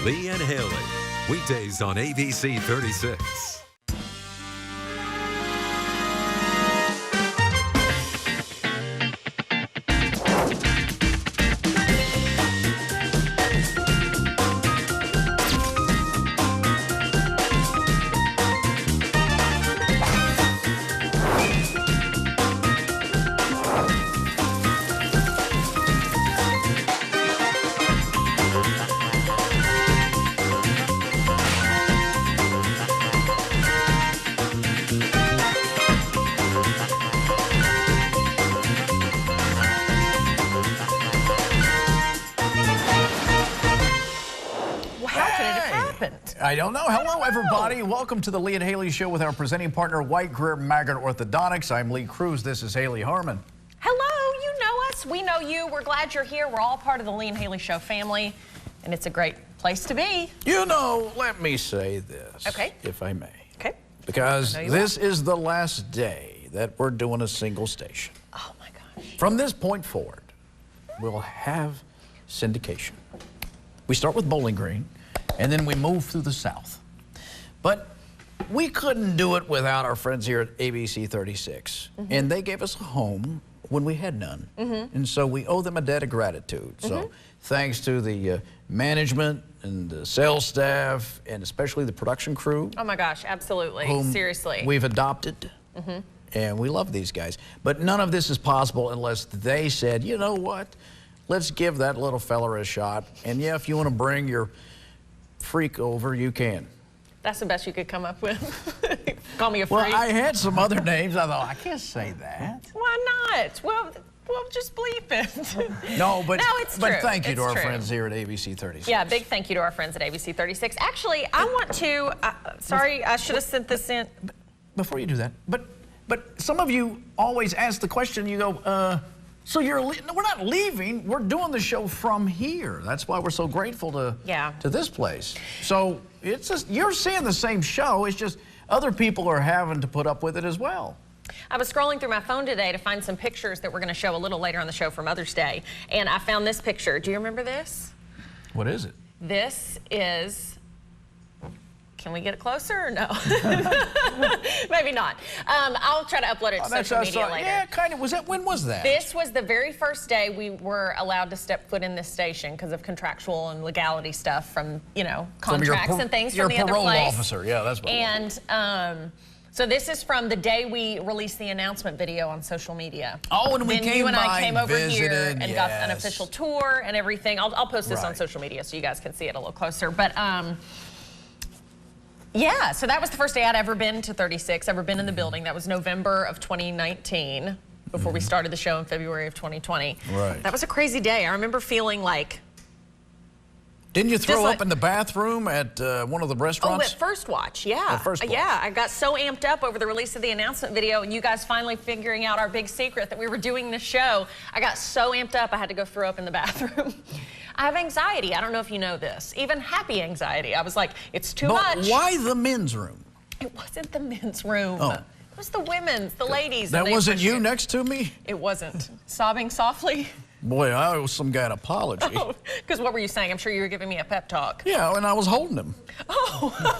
Lee and Hayley, weekdays on ABC 36. I don't know. Hello, everybody. Welcome to the Lee and Hayley Show with our presenting partner, White Greer Maggot Orthodontics. I'm Lee Cruse. This is Hayley Harmon. Hello. You know us. We know you. We're glad you're here. We're all part of the Lee and Hayley Show family, and it's a great place to be. You know, let me say this, okay, if I may. Okay. Because this is the last day that we're doing a single station. Oh, my gosh. From this point forward, we'll have syndication. We start with Bowling Green, and then we move through the South. But we couldn't do it without our friends here at ABC 36. And they gave us a home when we had none. And so we owe them a debt of gratitude. So thanks to the management and the sales staff and especially the production crew. Oh my gosh, absolutely. Seriously. We've adopted. And we love these guys. But none of this is possible unless they said, you know what? Let's give that little fella a shot. And yeah, if you want to bring your freak over, you can. That's the best you could come up with. Call me a freak. Well, I had some other names. I thought, I can't say that. Why not? Well, just bleep it. No, but, it's true. But thank you to our true. friends here at ABC 36. Yeah, big thank you to our friends at ABC 36. Actually, I want to, sorry, I should have sent this in. Before you do that, but some of you always ask the question, you go, so we're not leaving, we're doing the show from here. That's why we're so grateful to this place. So it's just, you're seeing the same show, it's just other people are having to put up with it as well. I was scrolling through my phone today to find some pictures that we're going to show a little later on the show for Mother's Day, and I found this picture. Do you remember this? What is it? This is... Can we get it closer or no? Maybe not. I'll try to upload it to social media later. Yeah, kind of. When was that? This was the very first day we were allowed to step foot in this station because of contractual and legality stuff from, you know, contracts and things from the other place. Your parole officer, yeah, that's what it was. And so this is from the day we released the announcement video on social media. Oh, and then you and I came over here and got an yes. official tour and everything. I'll post this on social media so you guys can see it a little closer. But yeah, so that was the first day I'd ever been to 36, ever been in the building. That was November of 2019, before we started the show in February of 2020. Right. That was a crazy day. I remember feeling like... Didn't you throw up in the bathroom at one of the restaurants? Oh, at First Watch, yeah. At First Watch. Yeah, I got so amped up over the release of the announcement video and you guys finally figuring out our big secret that we were doing this show. I got so amped up I had to go throw up in the bathroom. I have anxiety. I don't know if you know this. Even happy anxiety. I was like, it's too much. But why the men's room? It wasn't the men's room. Oh. It was the women's, the ladies. That wasn't you next to me? It wasn't. Sobbing softly? Boy, I owe some guy an apology. Because what were you saying? I'm sure you were giving me a pep talk. Yeah, and I was holding him. Oh,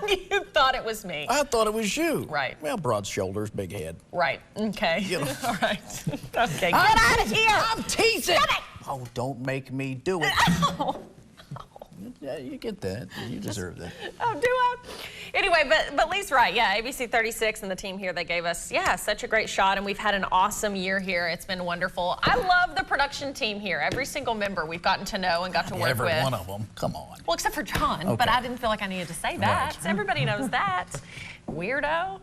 you thought it was me. I thought it was you. Right. Well, broad shoulders, big head. Right, okay. You know. All right. Okay, get out of here. I'm teasing. Stop it. Oh, don't make me do it. Oh. Yeah, you get that. You deserve that. Oh, do I? Anyway, but Lee's right. Yeah, ABC 36 and the team here, they gave us, such a great shot, and we've had an awesome year here. It's been wonderful. I love the production team here. Every single member we've gotten to know and got to work Every with. one of them. Come on. Well, except for John, Okay. but I didn't feel like I needed to say that. Right. Everybody knows that. Weirdo.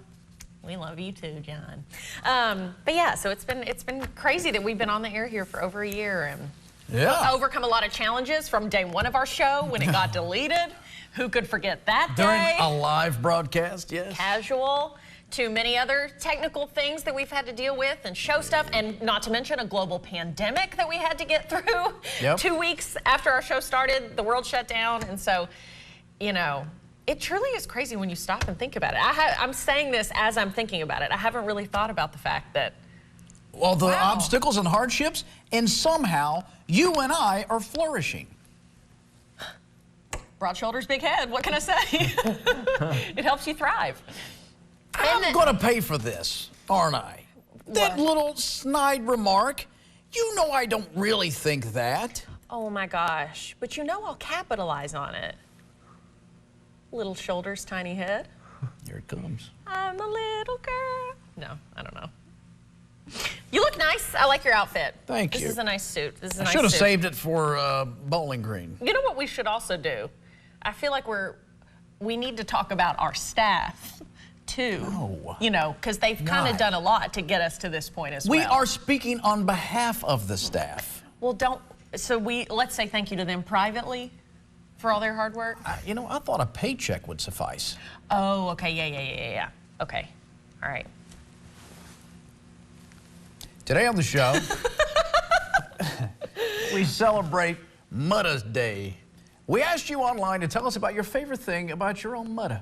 We love you too, John. But yeah, so it's been crazy that we've been on the air here for over a year and overcome a lot of challenges from day one of our show when it got deleted. Who could forget that During day? a live broadcast, yes. Casual, to many other technical things that we've had to deal with and show stuff, and not to mention a global pandemic that we had to get through. Yep. 2 weeks after our show started, the world shut down, and so, you know, it truly is crazy when you stop and think about it. I'm saying this as I'm thinking about it. I haven't really thought about the fact that, well, the obstacles and hardships, and somehow you and I are flourishing. broad shoulders, big head. What can I say? It helps you thrive. I'm going to pay for this, aren't I? That little snide remark. You know I don't really think that. Oh my gosh. But you know I'll capitalize on it. Little shoulders, tiny head. Here it comes. I'm a little girl. No, I don't know. You look nice. I like your outfit. Thank you. This is a nice suit. This is a I nice should have suit. saved it for Bowling Green. You know what we should also do? I feel like we need to talk about our staff too. Oh. You know, because they've kind of Why? done a lot to get us to this point as well. We are speaking on behalf of the staff. Well, let's say thank you to them privately for all their hard work. You know, I thought a paycheck would suffice. Oh, okay, yeah. Okay, all right. Today on the show, we celebrate Mother's Day. We asked you online to tell us about your favorite thing about your own mother.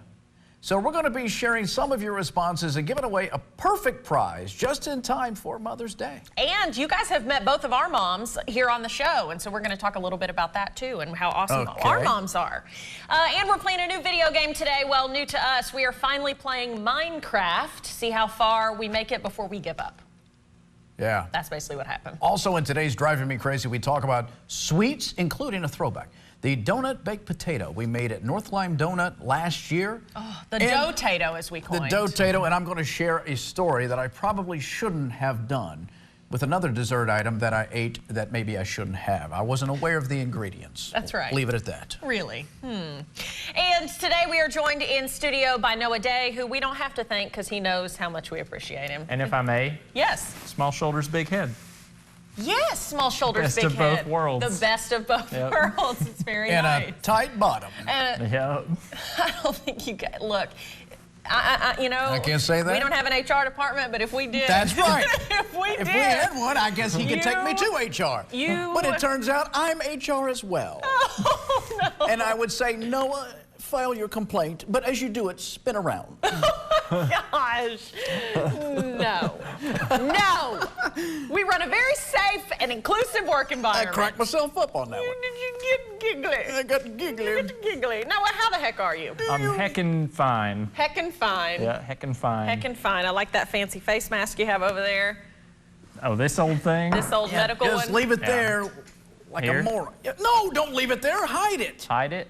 So we're going to be sharing some of your responses and giving away a perfect prize just in time for Mother's Day. And you guys have met both of our moms here on the show, and so we're going to talk a little bit about that too and how awesome our moms are. And we're playing a new video game today. Well, new to us. We are finally playing Minecraft. See how far we make it before we give up. Yeah. That's basically what happened. Also in today's Driving Me Crazy, we talk about sweets, including a throwback. The donut baked potato we made at North Lime Donut last year. Oh, the dough-tato, as we coined. The dough-tato, and I'm going to share a story that I probably shouldn't have done with another dessert item that I ate that maybe I shouldn't have. I wasn't aware of the ingredients. That's right. Leave it at that. Really? And today we are joined in studio by Noah Day, who we don't have to thank because he knows how much we appreciate him. And if I may, Yes. small shoulders, big head. Yes, small shoulders, Best big of head. both worlds. The best of both worlds. It's very And nice. a tight bottom. And Yeah. I don't think you get, look, you know. I can't say that. We don't have an HR department, but if we did. That's right. if we If we had one, I guess he could take me to HR. But it turns out I'm HR as well. Oh, no. And I would say, Noah, file your complaint, but as you do it, spin around. Gosh. No. No. We run a very safe and inclusive work I environment. cracked myself up on that one. You get giggly. I got giggly. You get giggly. Noah, how the heck are you? I'm heckin' fine. Heckin' fine. Yeah, heckin' fine. Heckin' fine. I like that fancy face mask you have over there. Oh, this old thing? This old medical Just one. leave it there like Here? a moron. No, don't leave it there. Hide it. Hide it?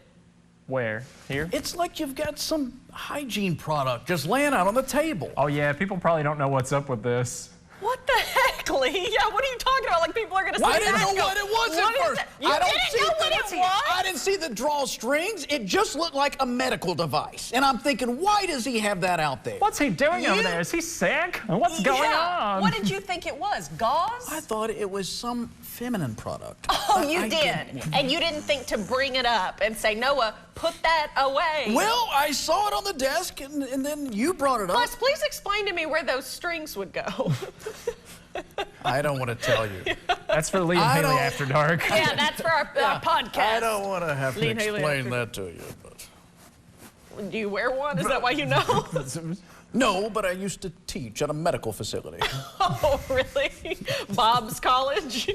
Where? Here? It's like you've got some hygiene product just laying out on the table. Oh, yeah, people probably don't know what's up with this. What the heck, Lee? Yeah, what are you talking about? Like people are going to see I didn't that know and go, what it was "What at is first. that?" You I don't didn't see know the- what it was? I didn't see the drawstrings. It just looked like a medical device. And I'm thinking, why does he have that out there? What's he doing over there? Is he sick? What's going on? What did you think it was? Gauze? I thought it was some feminine product. Oh, you I did. didn't- And you didn't think to bring it up and say, Noah, put that away. Well, I saw it on the desk, and then you brought it up. Plus, please explain to me where those strings would go. I don't want to tell you. That's for Lee and I Haley don't- After Dark. Yeah, that's for our podcast. I don't want to have to Lee and Haley explain after- that to you. But. Do you wear one? Is that why you know? No, but I used to teach at a medical facility. Oh, really? Bob's College?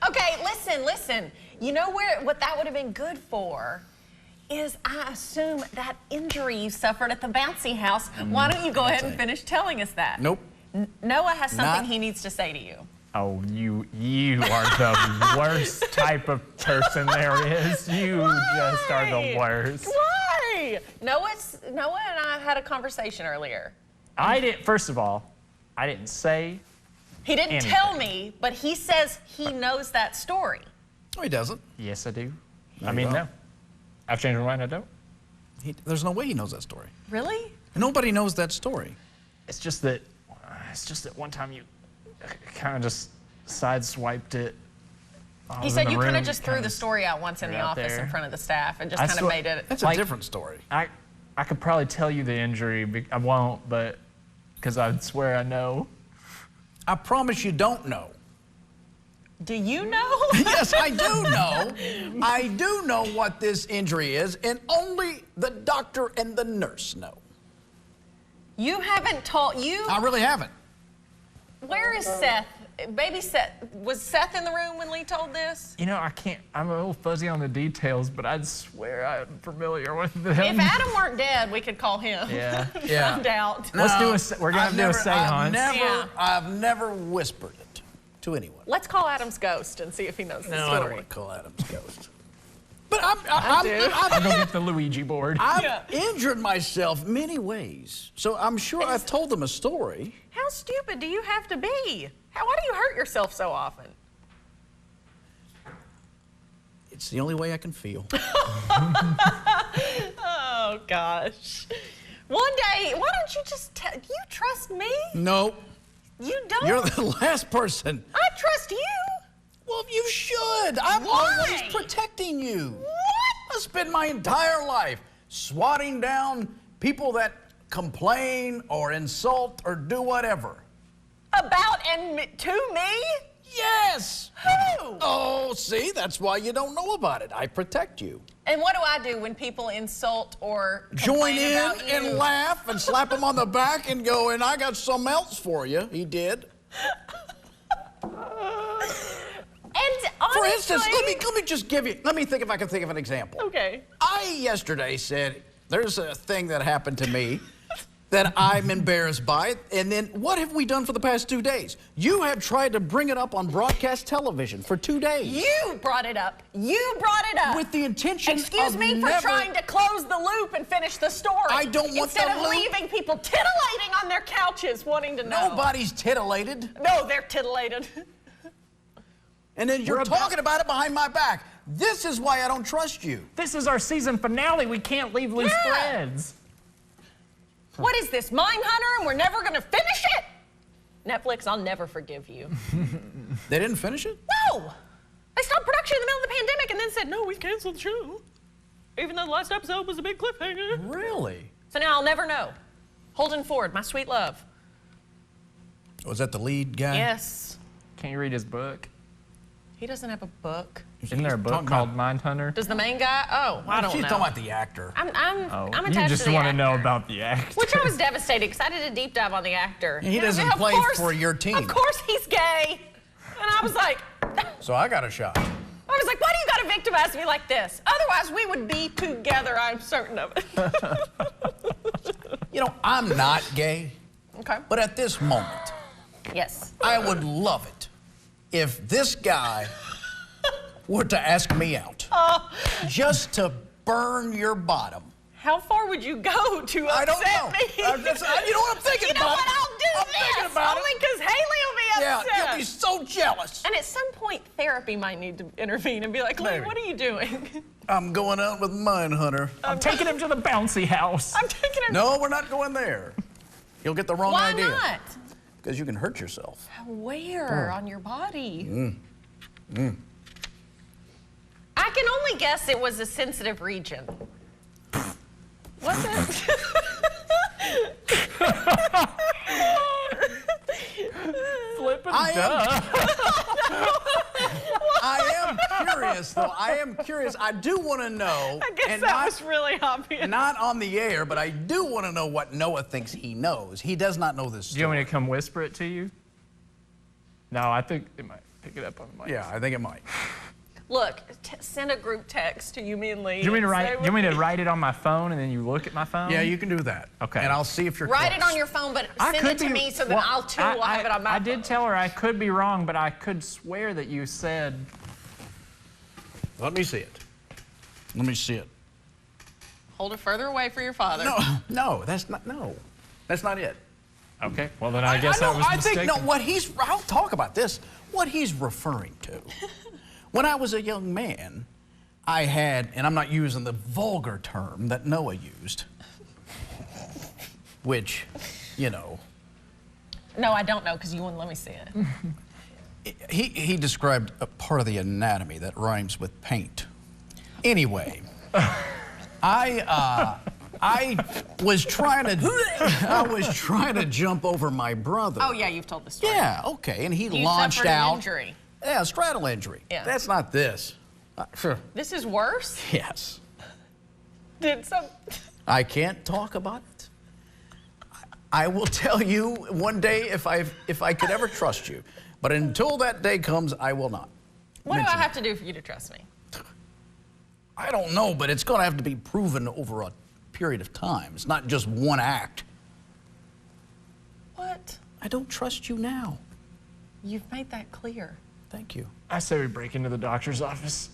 Okay, listen. You know what that would have been good for? Is I assume that injury you suffered at the bouncy house. Why don't you go ahead and finish telling us that? Nope. Noah has something Not- he needs to say to you. Oh, you are the worst type of person there is. You just are the worst. Why? Noah and I had a conversation earlier. First of all, I didn't say. He didn't Anything. tell me, but he says he knows that story. No, he doesn't. Yes, I do. No, I mean, you no. don't. I've changed my mind, I don't. There's no way he knows that story. Really? Nobody knows that story. It's just that one time you kind of just sideswiped it. He said you kind of just threw the story out once in the out office there. in front of the staff and just I kind of swear- made it. That's Like- a different story. I could probably tell you the injury. I won't, but because I swear I know. I promise you don't know. Do you know? Yes, I do know. I do know what this injury is, and only the doctor and the nurse know. You haven't told you. I really haven't. Where is Seth? baby Seth, was Seth in the room when Lee told this? You know, I'm a little fuzzy on the details, but I'd swear I'm familiar with them. If Adam weren't dead, we could call him. Yeah. Find out. No, we're going to do a seance. I've never whispered it to anyone. Let's call Adam's ghost and see if he knows the story. No, I don't want to call Adam's ghost. But I'll go get the Luigi board. I've injured myself many ways, so I'm sure I've told them a story. How stupid do you have to be? Why do you hurt yourself so often? It's the only way I can feel. Oh, gosh. One day, why don't you just you trust me? No. You don't? You're the last person. I trust you. Well, you should. I'm always protecting you. What? I spent my entire life swatting down people that complain or insult or do whatever. About and to me? Yes. Who? Oh, see, that's why you don't know about it. I protect you. And what do I do when people insult or join in about you? and laugh and slap them on the back and go, and I got something else for you. He did. And honestly, for instance, let me think if I can think of an example. Okay. I yesterday said, there's a thing that happened to me that I'm embarrassed by, and then what have we done for the past 2 days? You have tried to bring it up on broadcast television for 2 days. You brought it up. You brought it up. With the intention Excuse me for trying to close the loop and finish the story. I don't want Instead the of loop. leaving people titillating on their couches wanting to know. Nobody's titillated. No, they're titillated. And then you're talking about it behind my back. This is why I don't trust you. This is our season finale. We can't leave loose threads. What is this, Mindhunter, and we're never going to finish it? Netflix, I'll never forgive you. They didn't finish it? No! They stopped production in the middle of the pandemic and then said, no, we've canceled the show. Even though the last episode was a big cliffhanger. Really? So now I'll never know. Holden Ford, my sweet love. Was that the lead guy? Yes. Can you read his book? He doesn't have a book. Isn't there a book called Mindhunter? Does the main guy? Oh, I don't know. She's talking about the actor. I'm attached you to just the want to actor. know about the actor. Which I was devastated because I did a deep dive on the actor. He doesn't of play course- for your team. Of course he's gay. And I was like, So I got a shot. why do you got to victimize me like this? Otherwise, we would be together, I'm certain of it. You know, I'm not gay, Okay. but at this moment, Yes. I would love it if this guy were to ask me out. Just to burn your bottom. How far would you go to upset I don't know. me? You know what I'm thinking You know about? what? I'll do I'm this. thinking about Only it. because Hayley will be upset. Yeah, you'll be so jealous. And at some point, therapy might need to intervene and be like, Lee, Maybe. what are you doing? I'm going out with Mindhunter. I'm taking him to the bouncy house. I'm taking him. No, we're not going there. You'll get the wrong Why idea. not? Because you can hurt yourself. Where on your body? I can only guess it was a sensitive region. Was it? Flippin' I duh. am curious, though. I am curious. I do want to know. I guess and that not, was really obvious. not on the air, but I do want to know what Noah thinks he knows. He does not know this story. Do you want me to come whisper it to you? No, I think it might pick it up on the mic. Yeah, I think it might. Look, send a group text to you, me, and Lee. Do you want me to and say write? Do you want me to write it on my phone and then you look at my phone? Yeah, you can do that. Okay. And I'll see if you're Write close. it on your phone, but I send could it to be- me so that well, I'll too will have it on my I phone. did tell her I could be wrong, but I could swear that you said. Let me see it. Let me see it. Hold it further away for your father. No, that's not it. Okay. Well, then I guess I was mistaken. I'll talk about this. What he's referring to. When I was a young man, I had, and I'm not using the vulgar term that Noah used, which, you know. No, I don't know because you wouldn't let me see it. He described a part of the anatomy that rhymes with paint. Anyway, I was trying to jump over my brother. Oh yeah, you've told the story. Yeah, okay, and he You launched suffered an out. injury. Yeah, straddle injury. Yeah. That's not this. This is worse. Yes. Did some? I can't talk about it. I will tell you one day if I could ever trust you. But until that day comes, I will not. What do I have to do for you to trust me? I don't know, but it's going to have to be proven over a period of time. It's not just one act. What? I don't trust you now. You've made that clear. Thank you. I say we break into the doctor's office.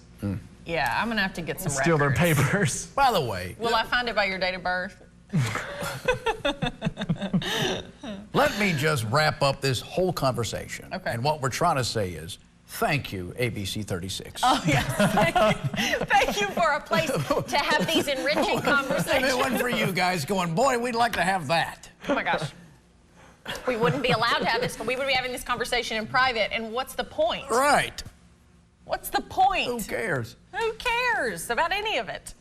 Yeah, I'm gonna have to get some Steal their records. papers. By the way, Will I find it by your date of birth? let me just wrap up this whole conversation. Okay. And what we're trying to say is, thank you, ABC 36. Oh, yes. Thank you for a place to have these enriching If conversations. it wasn't for you guys going, boy, we'd like to have that. Oh, my gosh. We wouldn't be allowed to have this. We would be having this conversation in private, and what's the point? Right. What's the point? Who cares? Who cares about any of it?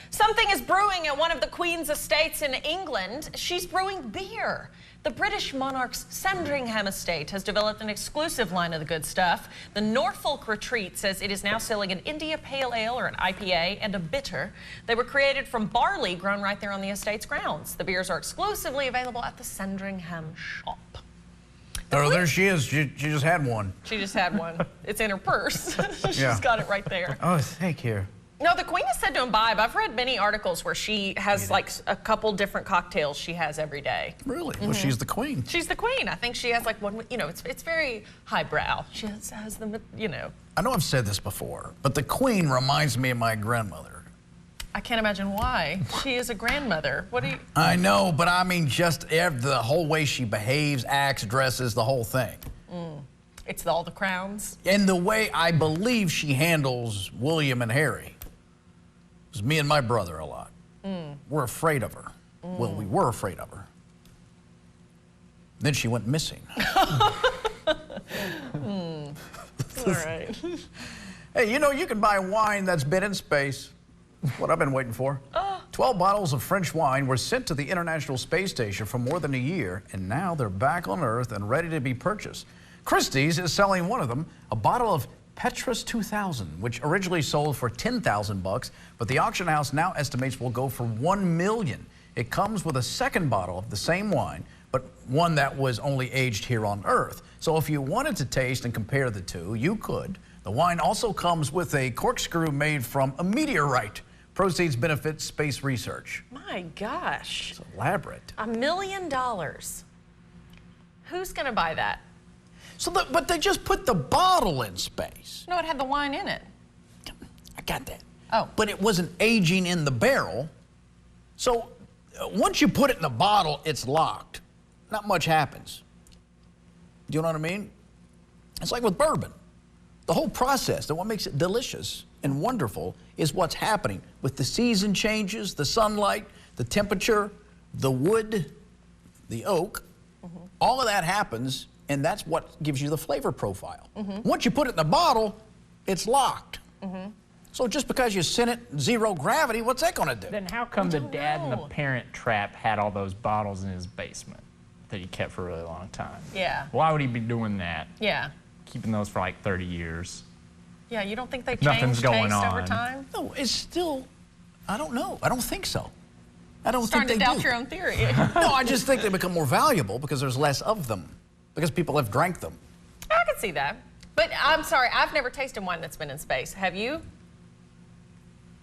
Something is brewing at one of the Queen's estates in England. She's brewing beer. The British monarch's Sandringham estate has developed an exclusive line of the good stuff. The Norfolk Retreat says it is now selling an India Pale Ale, or an IPA, and a bitter. They were created from barley grown right there on the estate's grounds. The beers are exclusively available at the Sandringham shop. Oh, there she is. She just had one. She just had one. It's in her purse. She's Yeah. got it right there. Oh, thank you. No, the Queen is said to imbibe. I've read many articles where she has like a couple different cocktails she has every day. Really? Well, she's the queen. She's the Queen. I think she has like one, you know, it's very highbrow. She has the, you know. I know I've said this before, but the queen reminds me of my grandmother. I can't imagine why. She is a grandmother. What do you? I know, but I mean just the whole way she behaves, acts, dresses, the whole thing. It's all the crowns. And the way I believe she handles William and Harry. It was me and my brother a lot. We're afraid of her. Well, we were afraid of her. Then she went missing. All right. Hey, you know, you can buy wine that's been in space. That's what I've been waiting for. 12 bottles of French wine were sent to the International Space Station for more than a year, and now they're back on Earth and ready to be purchased. Christie's is selling one of them, a bottle of Petrus 2000, which originally sold for $10,000, but the auction house now estimates will go for $1 million. It comes with a second bottle of the same wine, but one that was only aged here on Earth. So if you wanted to taste and compare the two, you could. The wine also comes with a corkscrew made from a meteorite. Proceeds benefit space research. My gosh. It's elaborate. $1 million. Who's going to buy that? So, but they just put the bottle in space. No, it had the wine in it. I got that. Oh. But it wasn't aging in the barrel. So once you put it in the bottle, it's locked. Not much happens. Do you know what I mean? It's like with bourbon. The whole process, and what makes it delicious and wonderful, is what's happening with the season changes, the sunlight, the temperature, the wood, the oak. All of that happens, and that's what gives you the flavor profile. Once you put it in the bottle, it's locked. So just because you send it zero gravity, what's that going to do? Then how come the don't dad and the know. parent trap had all those bottles in his basement that he kept for a really long time? Yeah. Why would he be doing that? Yeah. Keeping those for like 30 years. Yeah, you don't think they Nothing's changed going taste over on. time? No, it's still, I don't know. I don't think so. I don't Starting think to they doubt do. your own theory. No, I just think they become more valuable because there's less of them, because people have drank them. I can see that. But I'm sorry, I've never tasted wine that's been in space. Have you?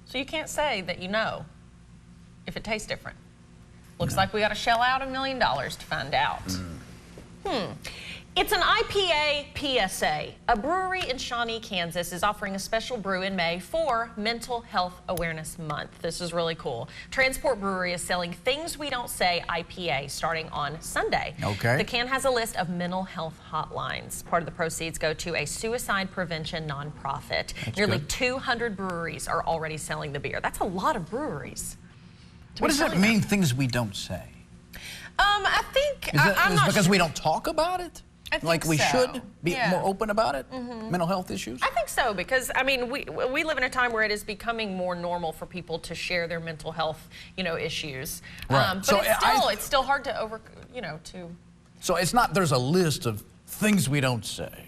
So you can't say that you know if it tastes different. Looks like we got to shell out $1 million to find out. It's an IPA PSA. A brewery in Shawnee, Kansas is offering a special brew in May for Mental Health Awareness Month. This is really cool. Transport Brewery is selling Things We Don't Say IPA starting on Sunday. Okay. The can has a list of mental health hotlines. Part of the proceeds go to a suicide prevention nonprofit. Nearly good. 200 breweries are already selling the beer. That's a lot of breweries. What does it mean, things we don't say? I think Is it I'm is not because sure. we don't talk about it? I think Like we so. should be Yeah. more open about it? Mental health issues? I think so, because I mean we live in a time where it is becoming more normal for people to share their mental health, issues. Right. But So it's still hard to to. So it's not, there's a list of things we don't say.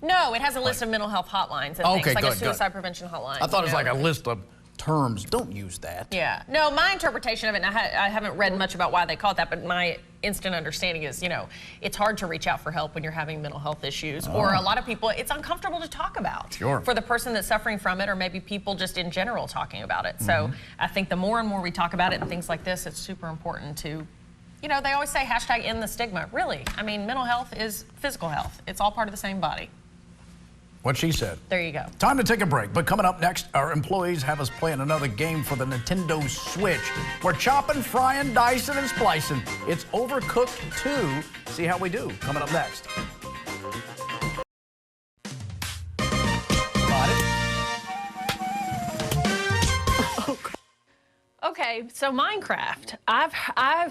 No, it has a list of mental health hotlines and Okay, things, like good, a suicide prevention hotline. I thought it was like a know. list of terms. Don't use that. Yeah. No, my interpretation of it, and I haven't read much about why they call it that, but my instant understanding is, you know, it's hard to reach out for help when you're having mental health issues, or a lot of people, it's uncomfortable to talk about. Sure. For the person that's suffering from it, or maybe people just in general talking about it. So I think the more and more we talk about it and things like this, it's super important to, you know, they always say hashtag end the stigma. Really, I mean, mental health is physical health. It's all part of the same body. What she said. There you go. Time to take a break, but coming up next, our employees have us playing another game for the Nintendo Switch. We're chopping, frying, dicing, and splicing. It's Overcooked 2. See how we do. Coming up next. Okay, so Minecraft. I've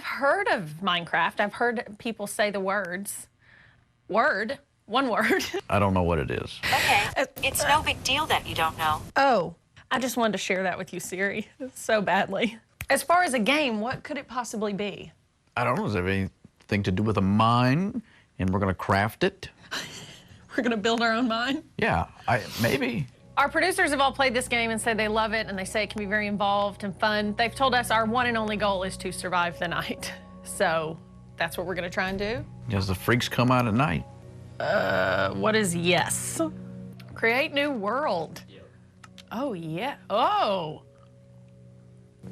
heard of Minecraft. I've heard people say the words. One word. I don't know what it is. Okay, it's no big deal that you don't know. Oh, I just wanted to share that with you, Siri, so badly. As far as a game, what could it possibly be? I don't know. Does it have anything to do with a mine, and we're going to craft it? We're going to build our own mine? Yeah, maybe. Our producers have all played this game and say they love it, and they say it can be very involved and fun. They've told us our one and only goal is to survive the night. So that's what we're going to try and do. Does the freaks come out at night? What is yes? Create new world. Oh, yeah. Oh.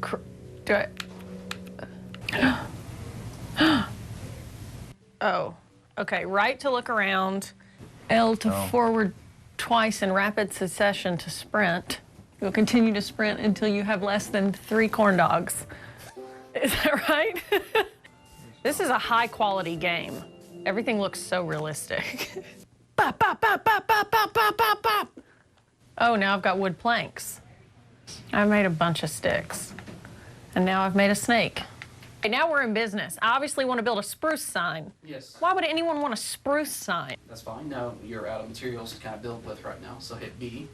Do it. Oh. Okay, right to look around. L to forward twice in rapid succession to sprint. You'll continue to sprint until you have less than 3 corn dogs. Is that right? This is a high quality game. Everything looks so realistic. Bop, bop, bop, bop, bop, bop, bop, bop, bop. Oh, now I've got wood planks. I've made a bunch of sticks. And now I've made a snake. Okay, now we're in business. I obviously want to build a spruce sign. Yes. Why would anyone want a spruce sign? That's fine. Now you're out of materials to kind of build with right now, so hit B.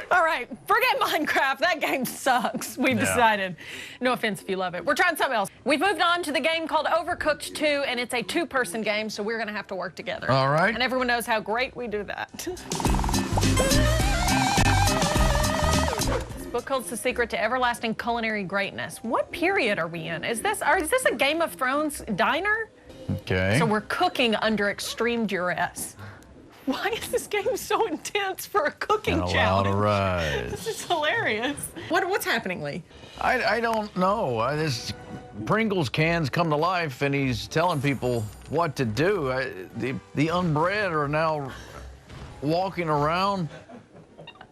All right, forget Minecraft. That game sucks. We've decided. No offense if you love it. We're trying something else. We've moved on to the game called Overcooked 2, and it's a 2-person game, so we're going to have to work together. All right. And everyone knows how great we do that. This book holds the secret to everlasting culinary greatness. What period are we in? Is this a Game of Thrones diner? Okay. So we're cooking under extreme duress. Why is this game so intense for a cooking challenge? Rise. This is hilarious. What's happening, Lee? I don't know. This Pringles can's come to life, and he's telling people what to do. The unbred are now walking around.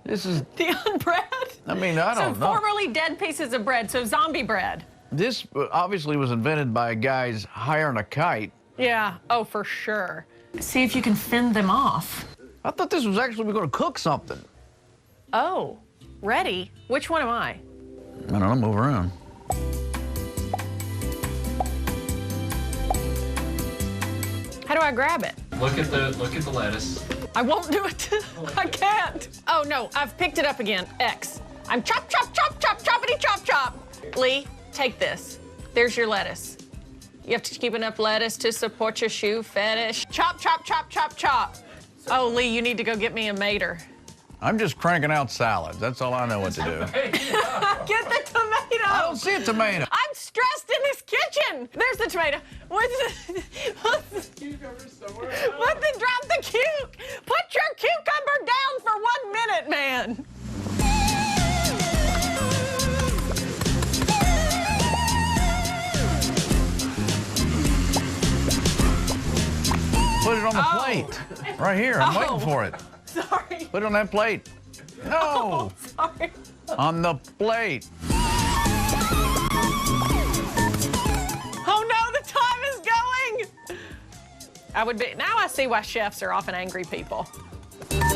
This is the unbred. I mean, I don't know. So formerly dead pieces of bread. So zombie bread. This obviously was invented by guys hiring a kite. Yeah. Oh, for sure. See if you can fend them off. I thought this was actually going to cook something. Oh, ready? Which one am I? I don't know, move around. How do I grab it? Look at the lettuce. I won't do it. I can't. Oh no, I've picked it up again. X. I'm chop, chop, chop, chop, choppity, chop, chop. Lee, take this. There's your lettuce. You have to keep enough lettuce to support your shoe fetish. Chop, chop, chop, chop, chop. Oh, Lee, you need to go get me a mater. I'm just cranking out salads. That's all I know what to do. Get the tomato. I don't see a tomato. I'm stressed in this kitchen. There's the tomato. What's the Cucumber somewhere. drop the cuke? Put your cucumber down for 1 minute, man. Put it on the plate. Right here. I'm waiting for it. Sorry. Put it on that plate. No. Sorry. On the plate. Oh no, the time is going. Now I see why chefs are often angry people. No!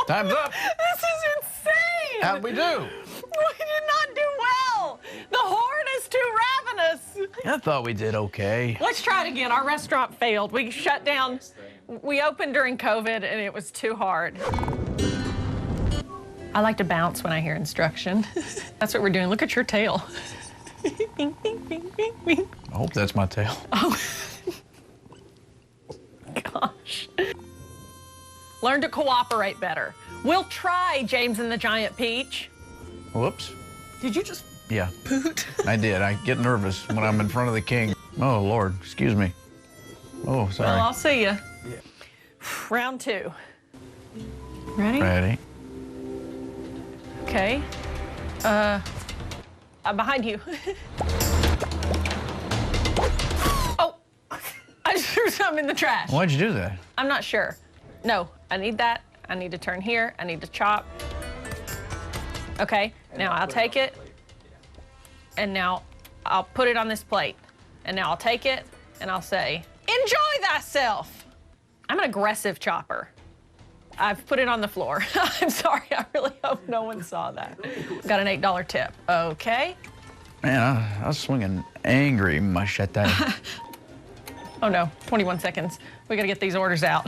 Time's up. This is insane. How'd we do? We did not do well. The horde is too ravenous. I thought we did okay. Let's try it again. Our restaurant failed. We shut down. We opened during COVID, and it was too hard. I like to bounce when I hear instruction. That's what we're doing. Look at your tail. Bing, bing, bing, bing, bing. I hope that's my tail. Oh, gosh. Learn to cooperate better. We'll try, James and the Giant Peach. Whoops. Did you just Yeah. poot? I did. I get nervous when I'm in front of the king. Oh, Lord. Excuse me. Oh, sorry. Well, I'll see you. Yeah. Round 2. Ready? Ready. Okay. I'm behind you. Oh, I just threw some in the trash. Why'd you do that? I'm not sure. No, I need that. I need to turn here. I need to chop. Okay, now I'll take it. And now I'll put it on this plate. And now I'll take it and I'll say, enjoy thyself. I'm an aggressive chopper. I've put it on the floor. I'm sorry, I really hope no one saw that. Got an $8 tip. Okay. Man, I was swinging angry machete. Oh no, 21 seconds. We gotta get these orders out.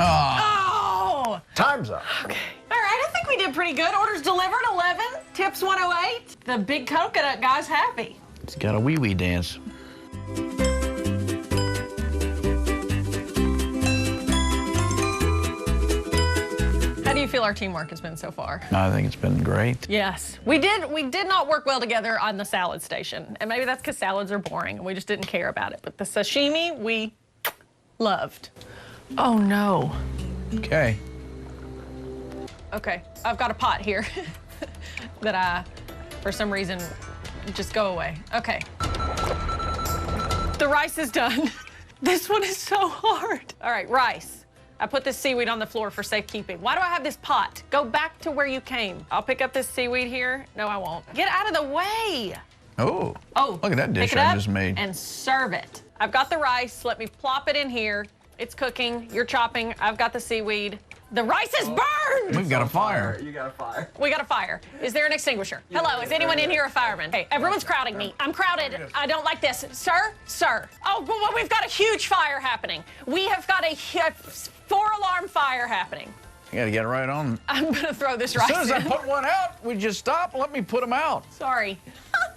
Oh! Time's up. Okay. All right, I think we did pretty good. Orders delivered, 11. Tips, 108. The big coconut guy's happy. It's got a wee-wee dance. How do you feel our teamwork has been so far? I think it's been great. Yes. We did not work well together on the salad station. And maybe that's because salads are boring and we just didn't care about it. But the sashimi, we loved. Oh no. Okay. Okay, I've got a pot here that I, for some reason, just go away. Okay. The rice is done. This one is so hard. All right, rice. I put this seaweed on the floor for safekeeping. Why do I have this pot? Go back to where you came. I'll pick up this seaweed here. No, I won't. Get out of the way. Oh. Oh. Look at that dish pick it I up just made. and serve it. I've got the rice. Let me plop it in here. It's cooking. You're chopping. I've got the seaweed. The rice is burned! We've got a fire. You got a fire. We got a fire. Is there an extinguisher? Hello, is anyone in here a fireman? Hey, everyone's crowding me. I'm crowded. I don't like this. Sir? Sir. Oh, well, we've got a huge fire happening. We have got a 4-alarm fire happening. You gotta get right on. I'm gonna throw this rice As soon as I in. put one out, would you stop? Let me put them out. Sorry.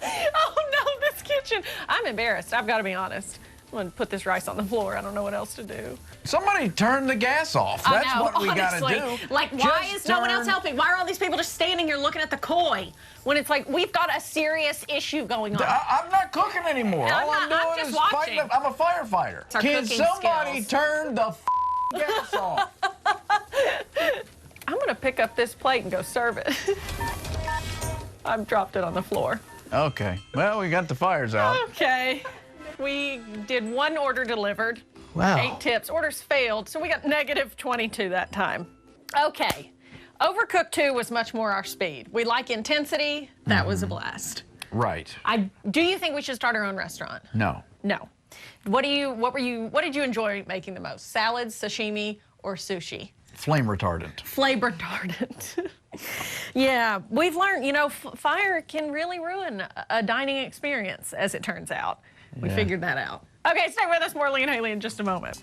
Oh no, this kitchen. I'm embarrassed. I've got to be honest. I'm gonna put this rice on the floor. I don't know what else to do. Somebody turn the gas off. That's I know, what we honestly. gotta do. Like, why Just is no one else turn- helping? Why are all these people just standing here looking at the koi when it's like we've got a serious issue going on? I'm not cooking anymore. I'm All I'm not- I'm doing just is watching. fighting. I'm a firefighter. It's our Can cooking somebody skills. turn the gas off? I'm gonna pick up this plate and go serve it. I've dropped it on the floor. Okay. Well, we got the fires out. Okay. We did 1 order delivered. Wow. 8 tips. Orders failed, so we got -22 that time. Okay. Overcooked 2 was much more our speed. We like intensity. That was a blast. Right. Do you think we should start our own restaurant? No. No. What did you enjoy making the most? Salads, sashimi, or sushi? Flame retardant. Flame retardant. Yeah, we've learned, you know, fire can really ruin a dining experience, as it turns out. We Yeah. figured that out. Okay, stay with us, Morley and Hayley, in just a moment.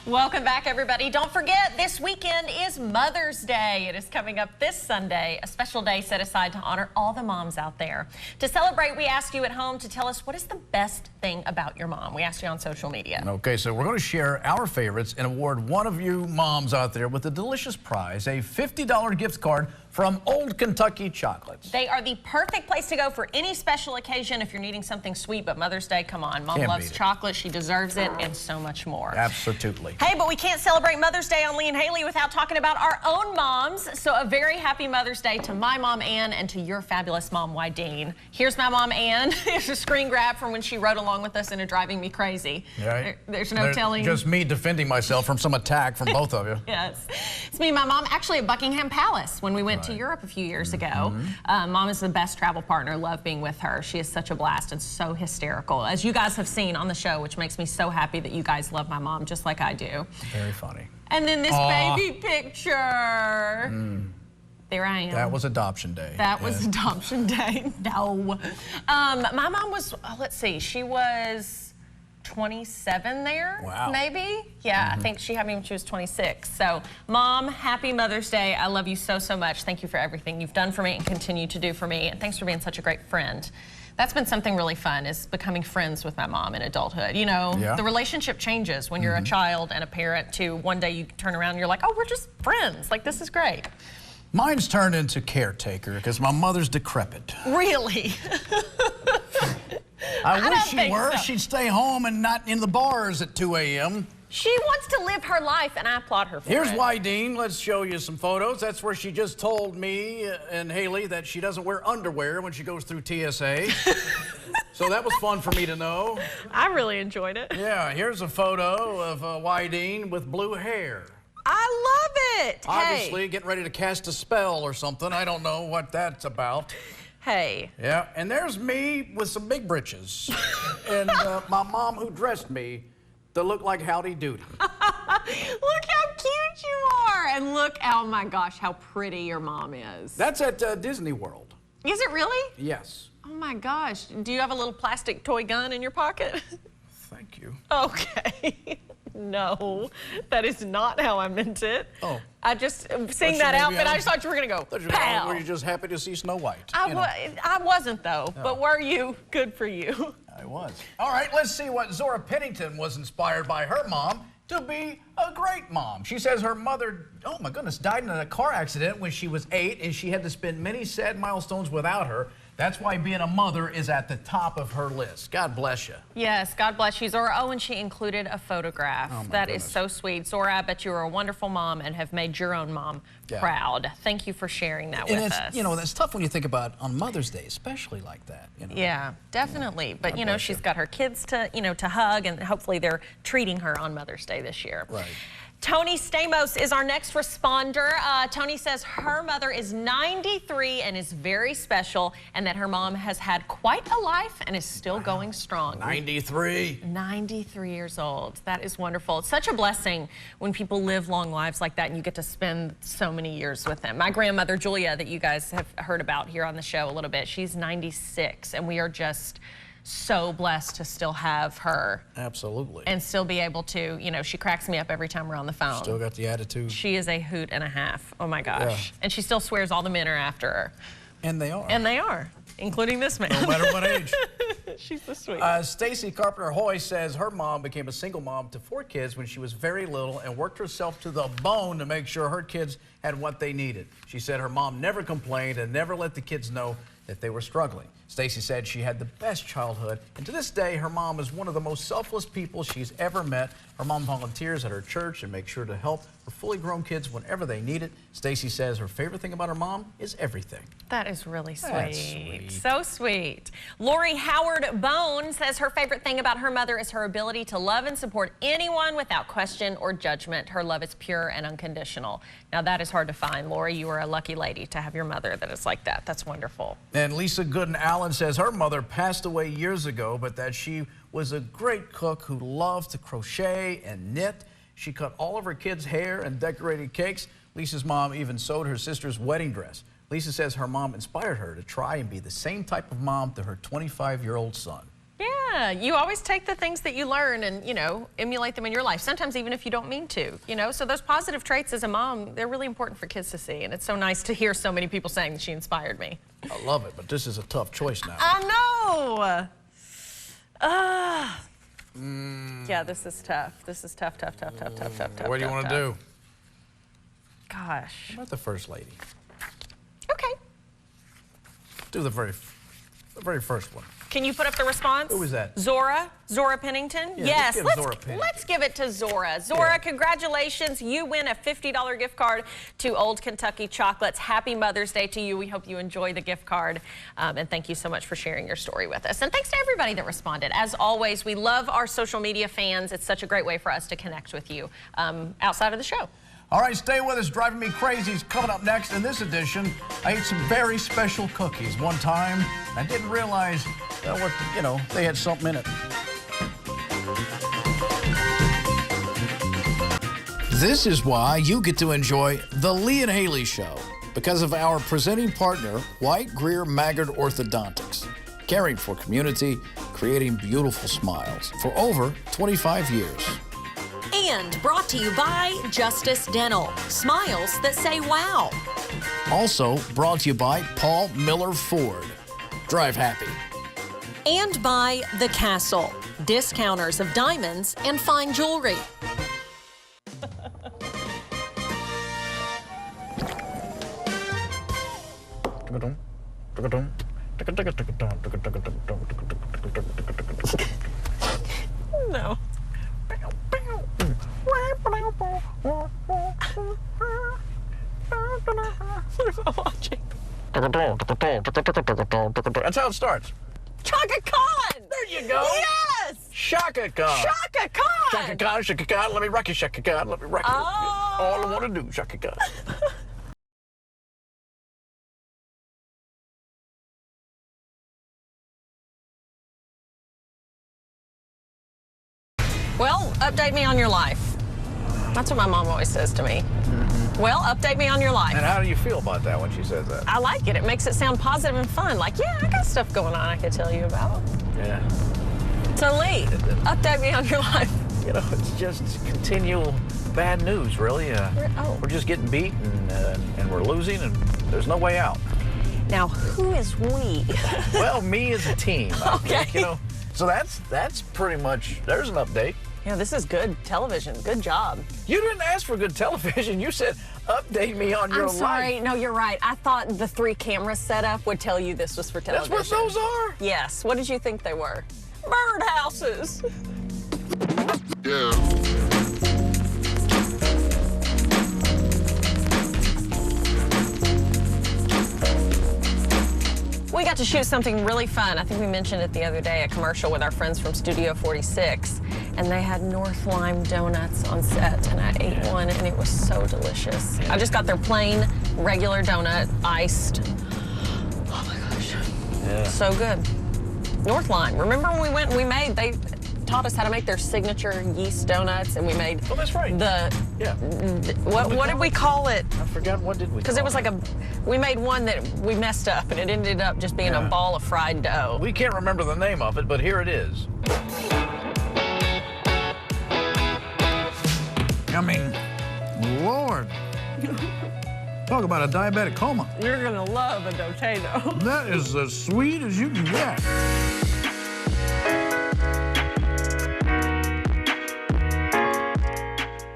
Welcome back, everybody. Don't forget, this weekend is Mother's Day. It is coming up this Sunday, a special day set aside to honor all the moms out there. To celebrate, we asked you at home to tell us what is the best thing about your mom. We asked you on social media. Okay, so we're going to share our favorites and award one of you moms out there with a delicious prize, a $50 gift card from Old Kentucky Chocolates. They are the perfect place to go for any special occasion if you're needing something sweet, but Mother's Day, come on. Mom Can't loves beat it. chocolate, she deserves it, and so much more. Absolutely. Hey, but we can't celebrate Mother's Day on Lee and Hayley without talking about our own moms. So a very happy Mother's Day to my mom, Ann, and to your fabulous mom, Wydeen. Here's my mom, Ann. Here's a screen grab from when she rode along with us in a Driving Me Crazy. Right. There's no telling. Just me defending myself from some attack from both of you. Yes. It's me and my mom actually at Buckingham Palace when we went to Europe a few years ago. Mom is the best travel partner. Love being with her. She is such a blast and so hysterical, as you guys have seen on the show, which makes me so happy that you guys love my mom just like I do. Very funny. And then this baby picture. There I am. That was adoption day. That was adoption day. No. My mom was, let's see, she was 27 there, wow. maybe? Yeah, I think she had me when she was 26. So, Mom, happy Mother's Day. I love you so, so much. Thank you for everything you've done for me and continue to do for me. And thanks for being such a great friend. That's been something really fun, is becoming friends with my mom in adulthood. You know, the relationship changes when you're a child and a parent to one day you turn around and you're like, oh, we're just friends. Like, this is great. Mine's turned into caretaker because my mother's decrepit. Really? I wish she were. So. She'd stay home and not in the bars at 2 a.m. She wants to live her life, and I applaud her for Here's it. why, Dean. Let's show you some photos. That's where she just told me and Hayley that she doesn't wear underwear when she goes through TSA. So that was fun for me to know. I really enjoyed it. Yeah, here's a photo of Wydeen with blue hair. I love it. Obviously getting ready to cast a spell or something. I don't know what that's about. Hey. Yeah, and there's me with some big britches. And my mom who dressed me to look like Howdy Doody. Look how cute you are. And look, oh my gosh, how pretty your mom is. That's at Disney World. Is it really? Yes. Oh my gosh. Do you have a little plastic toy gun in your pocket? Thank you. Okay. No, that is not how I meant it. Oh. I just, seeing that outfit, I just thought you were going to go, pow. Were you just happy to see Snow White? I wasn't, though. But were you? Good for you. I was. All right, let's see what Zora Pennington was inspired by her mom to be a great mom. She says her mother, oh my goodness, died in a car accident when she was 8, and she had to spend many sad milestones without her. That's why being a mother is at the top of her list. God bless you. Yes, God bless you, Zora. Oh, and she included a photograph. That is so sweet. Zora, I bet you are a wonderful mom and have made your own mom proud. Thank you for sharing that with us. You know, that's tough when you think about on Mother's Day, especially like that. You know? Yeah, definitely. But, you know, she's got her kids to, to hug, and hopefully they're treating her on Mother's Day this year. Right. Tony Stamos is our next responder. Tony says her mother is 93 and is very special, and that her mom has had quite a life and is still going strong. 93. 93 years old. That is wonderful. It's such a blessing when people live long lives like that and you get to spend so many years with them. My grandmother, Julia, that you guys have heard about here on the show a little bit, she's 96, and we are just so blessed to still have her. Absolutely. And still be able to, she cracks me up every time we're on the phone. Still got the attitude. She is a hoot and a half. Oh my gosh. Yeah. And she still swears all the men are after her. And they are. And they are, including this man. No matter what age. She's the sweet. Stacy Carpenter-Hoy says her mom became a single mom to 4 kids when she was very little and worked herself to the bone to make sure her kids had what they needed. She said her mom never complained and never let the kids know that they were struggling. Stacy said she had the best childhood, and to this day, her mom is one of the most selfless people she's ever met. Her mom volunteers at her church and makes sure to help her fully grown kids whenever they need it. Stacy says her favorite thing about her mom is everything. That is really sweet. That's sweet. So sweet. Lori Howard Bone says her favorite thing about her mother is her ability to love and support anyone without question or judgment. Her love is pure and unconditional. Now, that is hard to find. Lori, you are a lucky lady to have your mother that is like that. That's wonderful. And Lisa Gooden-Allen says her mother passed away years ago, but that she was a great cook who loved to crochet and knit. She cut all of her kids' hair and decorated cakes. Lisa's mom even sewed her sister's wedding dress. Lisa says her mom inspired her to try and be the same type of mom to her 25-year-old son. Yeah, you always take the things that you learn and, emulate them in your life, sometimes even if you don't mean to, So those positive traits as a mom, they're really important for kids to see, and it's so nice to hear so many people saying that she inspired me. I love it, but this is a tough choice now. I know! Yeah, this is tough. This is tough. What do you want to do? Gosh. How about the First Lady? Okay. Do the very first one. Can you put up the response? Who was that? Zora Pennington? Yeah, yes, let's give it to Zora. Zora, congratulations. You win a $50 gift card to Old Kentucky Chocolates. Happy Mother's Day to you. We hope you enjoy the gift card. And thank you so much for sharing your story with us. And thanks to everybody that responded. As always, we love our social media fans. It's such a great way for us to connect with you outside of the show. All right, stay with us. Driving Me Crazy is coming up next. In this edition, I ate some very special cookies one time. I didn't realize that they had something in it. This is why you get to enjoy The Lee and Hayley Show, because of our presenting partner, White Greer Maggard Orthodontics, caring for community, creating beautiful smiles for over 25 years. And brought to you by Justice Dental. Smiles that say wow. Also brought to you by Paul Miller Ford. Drive happy. And by The Castle. Discounters of diamonds and fine jewelry. No. That's how it starts. Chaka Khan! There you go. Yes! Shaka Khan. Chaka Khan! Shaka Khan, Shaka Khan, let me rock you, Shaka Khan, let me rock you. Oh. All I want to do, Shaka Khan. Well, update me on your life. That's what my mom always says to me. Well, update me on your life. And how do you feel about that when she says that? I like it. It makes it sound positive and fun. Like, yeah, I got stuff going on I could tell you about. Yeah. So, Lee, update me on your life. You know, it's just continual bad news, really. We're just getting beat and we're losing and there's no way out. Now, who is we? Well, me as a team. I Okay. think, you know. So that's pretty much, there's an update. Yeah, this is good television. Good job. You didn't ask for good television. You said, update me on your I'm sorry. life. No, you're right. I thought the 3 camera setup would tell you this was for That's television. what those are? Yes. What did you think they were? Birdhouses. We got to shoot something really fun. I think we mentioned it the other day, a commercial with our friends from Studio 46. And they had North Lime donuts on set, and I ate one, and it was so delicious. I just got their plain, regular donut, iced. Oh my gosh. Yeah. So good. North Lime. Remember when we went and they taught us how to make their signature yeast donuts, and we made Oh, that's right. What did we call it? I forgot, what did we Because it was like we made one that we messed up, and it ended up just being a ball of fried dough. We can't remember the name of it, but here it is. I mean, Lord. Talk about a diabetic coma. You're gonna love a potato. That is as sweet as you can get.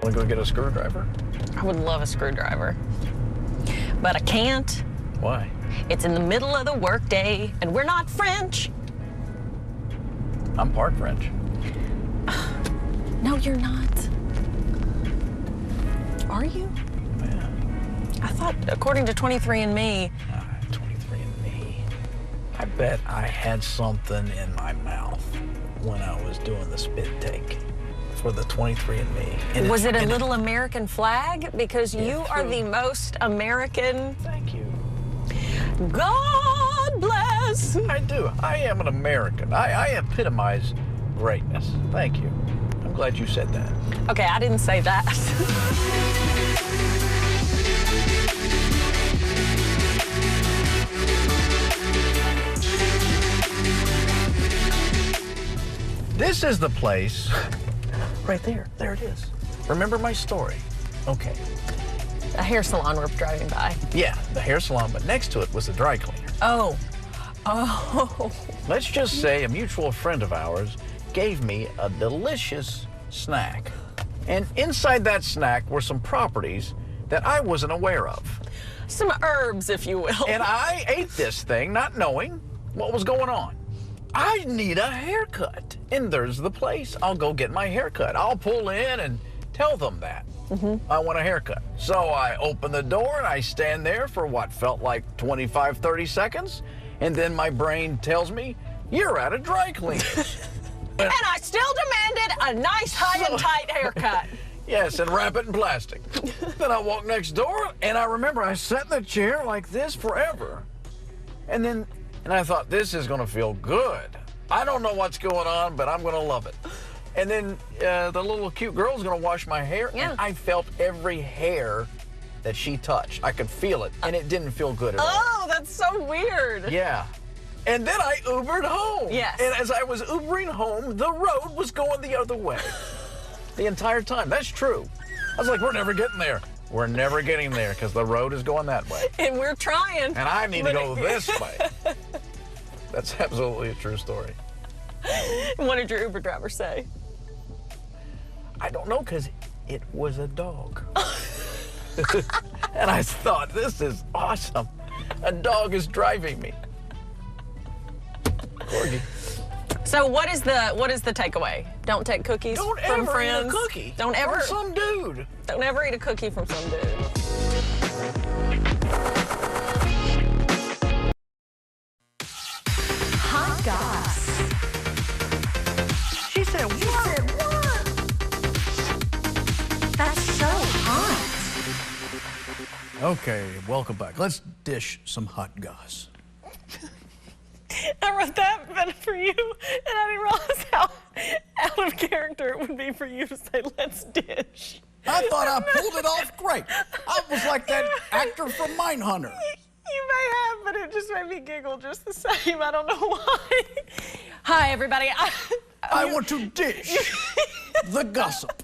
Want to go get a screwdriver? I would love a screwdriver, but I can't. Why? It's in the middle of the workday, and we're not French. I'm part French. No, you're not. Are you? Yeah. I thought, according to 23andMe, 23andMe. I bet I had something in my mouth when I was doing the spit take for the 23andMe. And was it a little American flag? Because you are true. the most American. Thank you. God bless. I do. I am an American. I epitomize greatness. Thank you. I'm glad you said that. Okay, I didn't say that. This is the place. Right there. There it is. Remember my story? Okay. A hair salon we're driving by. Yeah, the hair salon, but next to it was the dry cleaner. Oh. Oh. Let's just say a mutual friend of ours gave me a delicious snack. And inside that snack were some properties that I wasn't aware of. Some herbs, if you will. And I ate this thing not knowing what was going on. I need a haircut. And there's the place. I'll go get my haircut. I'll pull in and tell them that. I want a haircut. So I open the door and I stand there for what felt like 25, 30 seconds. And then my brain tells me, you're at a dry cleaner's. And I still demanded a nice, high and tight haircut. Yes, and wrap it in plastic. Then I walk next door, and I remember I sat in the chair like this forever. And I thought, this is gonna feel good. I don't know what's going on, but I'm gonna love it. And then the little cute girl's gonna wash my hair, and I felt every hair that she touched. I could feel it, and it didn't feel good at all. Oh, that's so weird. Yeah. And then I Ubered home. Yes. And as I was Ubering home, the road was going the other way. The entire time. That's true. I was like, we're never getting there. We're never getting there because the road is going that way. And we're trying. And I need to go this way. That's absolutely a true story. What did your Uber driver say? I don't know, because it was a dog. And I thought, this is awesome. A dog is driving me. Corgi. So what is the takeaway? Don't take cookies Don't from ever friends. eat a cookie. Don't ever. From some dude. Don't ever eat a cookie from some dude. Hot goss. She said, what? That's so hot. Okay, welcome back. Let's dish some hot goss. I wrote that better for you, and I didn't realize how out of character it would be for you to say, let's dish. I thought I pulled it off great. I was like that actor from Mindhunter. You may have, but it just made me giggle just the same. I don't know why. Hi, everybody. I want to dish the gossip.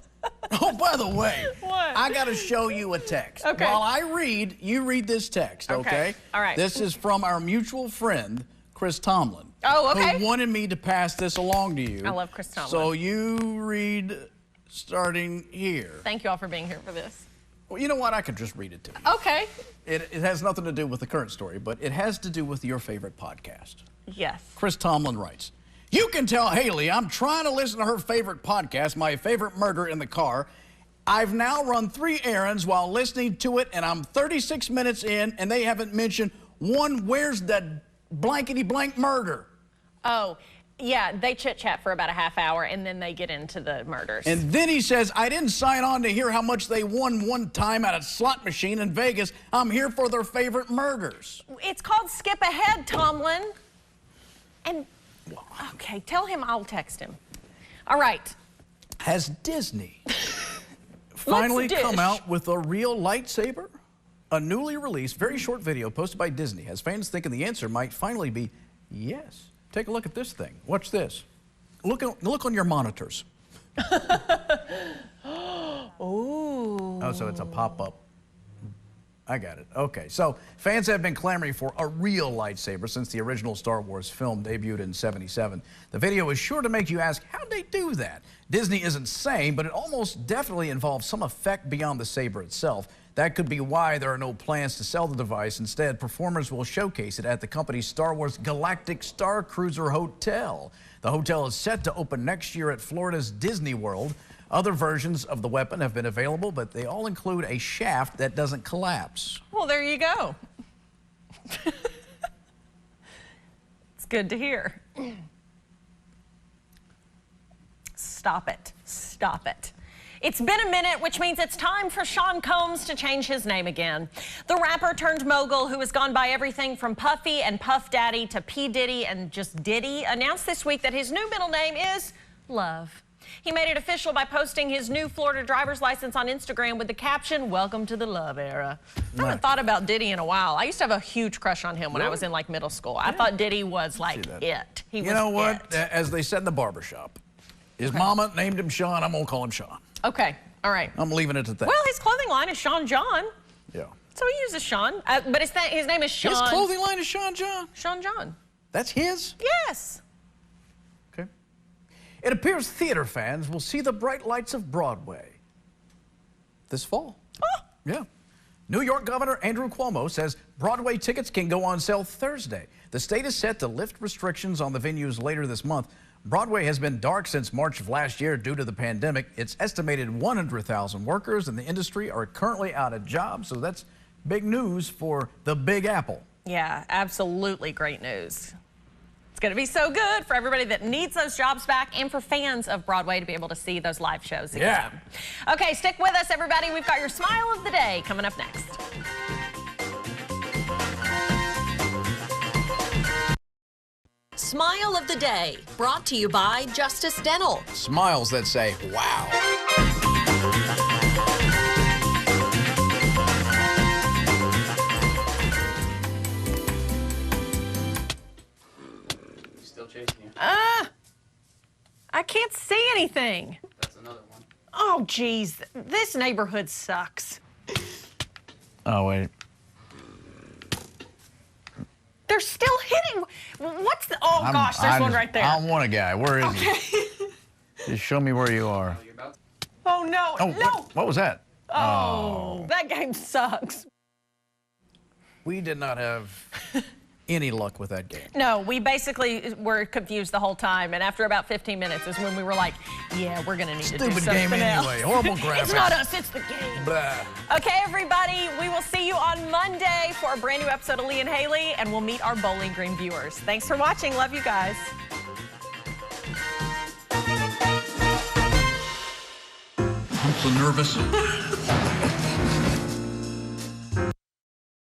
Oh, by the way, What? I got to show you a text. Okay. While I read, you read this text, okay? All right. This is from our mutual friend, Chris Tomlin. Oh, okay. Who wanted me to pass this along to you. I love Chris Tomlin. So you read starting here. Thank you all for being here for this. Well, you know what? I could just read it to you. Okay. It has nothing to do with the current story, but it has to do with your favorite podcast. Yes. Chris Tomlin writes, you can tell Hayley I'm trying to listen to her favorite podcast, My Favorite Murder, in the car. I've now run 3 errands while listening to it, and I'm 36 minutes in, and they haven't mentioned one where's the blankety blank murder. Oh, yeah, they chit-chat for about a half hour, and then they get into the murders. And then he says, I didn't sign on to hear how much they won one time at a slot machine in Vegas. I'm here for their favorite murders. It's called Skip Ahead, Tomlin. And, okay, tell him I'll text him. All right. Has Disney finally come out with a real lightsaber? A newly released, very short video posted by Disney has fans thinking the answer might finally be yes. Take a look at this thing. Watch this. Look on your monitors. Oh, so it's a pop-up. I got it. Okay, so fans have been clamoring for a real lightsaber since the original Star Wars film debuted in '77. The video is sure to make you ask, how'd they do that? Disney isn't saying, but it almost definitely involves some effect beyond the saber itself. That could be why there are no plans to sell the device. Instead, performers will showcase it at the company's Star Wars Galactic Star Cruiser Hotel. The hotel is set to open next year at Florida's Disney World. Other versions of the weapon have been available, but they all include a shaft that doesn't collapse. Well, there you go. It's good to hear. Stop it. Stop it. It's been a minute, which means it's time for Sean Combs to change his name again. The rapper turned mogul who has gone by everything from Puffy and Puff Daddy to P. Diddy and just Diddy announced this week that his new middle name is Love. He made it official by posting his new Florida driver's license on Instagram with the caption, "Welcome to the love era." I haven't thought about Diddy in a while. I used to have a huge crush on him when I was in like middle school. I thought Diddy was like it. He was You know what? it. As they said in the barbershop, his mama named him Sean. I'm going to call him Sean. Okay, all right. I'm leaving it at that. Well, his clothing line is Sean John. Yeah. So he uses Sean, but his name is Sean. His clothing line is Sean John? Sean John. That's his? Yes. Okay. It appears theater fans will see the bright lights of Broadway this fall. Oh. Yeah. New York Governor Andrew Cuomo says Broadway tickets can go on sale Thursday. The state is set to lift restrictions on the venues later this month. Broadway has been dark since March of last year due to the pandemic. It's estimated 100,000 workers in the industry are currently out of jobs, so that's big news for the Big Apple. Yeah, absolutely great news. It's going to be so good for everybody that needs those jobs back and for fans of Broadway to be able to see those live shows again. Yeah. Okay, stick with us, everybody. We've got your Smile of the Day coming up next. Smile of the Day, brought to you by Justice Dental. Smiles that say, wow. still chasing you. I can't see anything. That's another one. Oh, geez. This neighborhood sucks. Oh, wait. They're still hitting. What's the... Oh, gosh, there's one right there. I want a guy. Where is he? Just show me where you are. Oh, you're about to... Oh, no. Oh, no. what was that? Oh, that game sucks. We did not have any luck with that game. No, we basically were confused the whole time, and after about 15 minutes is when we were like, yeah, we're gonna need to do something Stupid game else. anyway. Horrible graphics. It's not us, it's the game. Blah. Okay, everybody, we will see you on Monday for a brand new episode of Lee and Hayley, and we'll meet our Bowling Green viewers. Thanks for watching. Love you guys. I'm so nervous.